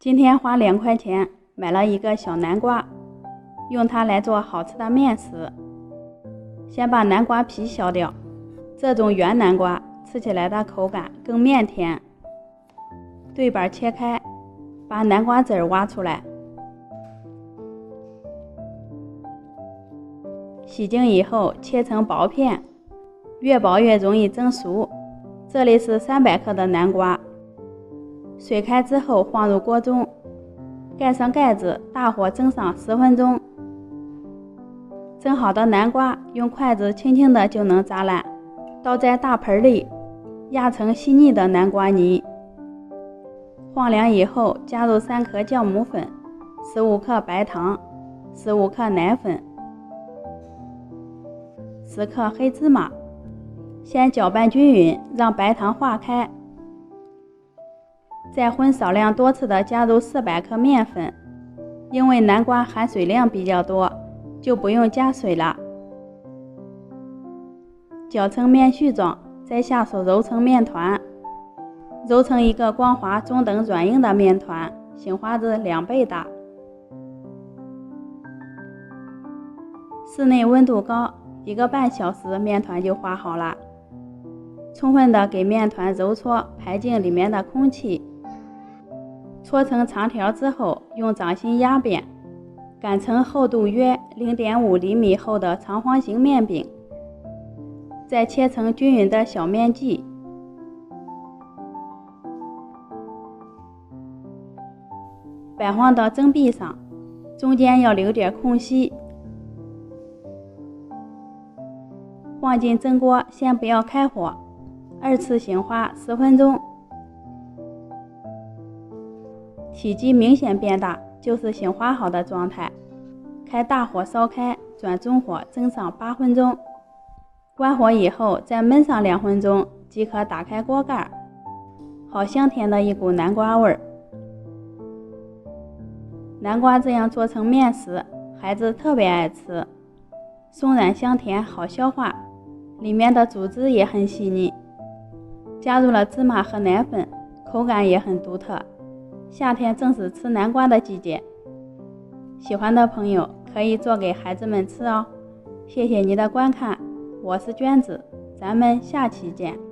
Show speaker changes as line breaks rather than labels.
今天花2块钱买了一个小南瓜，用它来做好吃的面食。先把南瓜皮削掉，这种圆南瓜吃起来的口感更面甜。对半切开，把南瓜籽挖出来，洗净以后切成薄片，越薄越容易蒸熟。这里是300克的南瓜，水开之后放入锅中，盖上盖子，大火蒸上10分钟。蒸好的南瓜用筷子轻轻的就能砸烂，倒在大盆里，压成细腻的南瓜泥。放凉以后加入3克酵母粉、15克白糖、15克奶粉、10克黑芝麻。先搅拌均匀，让白糖化开，再混少量多次的加入400克面粉，因为南瓜含水量比较多，就不用加水了。搅成面絮状，再下手揉成面团，揉成一个光滑中等软硬的面团，醒花至2倍大。室内温度高，1个半小时面团就化好了。充分的给面团揉搓，排净里面的空气。搓成长条之后，用掌心压扁，擀成厚度约0.5厘米厚的长方形面饼，再切成均匀的小面剂。摆放到蒸壁上，中间要留点空隙。放进蒸锅，先不要开火，2次醒花10分钟。体积明显变大，就是醒花好的状态。开大火烧开，转中火蒸上8分钟。关火以后再焖上2分钟，即可打开锅盖。好香甜的一股南瓜味儿。南瓜这样做成面食，孩子特别爱吃，松软香甜，好消化，里面的组织也很细腻。加入了芝麻和奶粉，口感也很独特。夏天正是吃南瓜的季节，喜欢的朋友可以做给孩子们吃哦。谢谢你的观看，我是娟子，咱们下期见。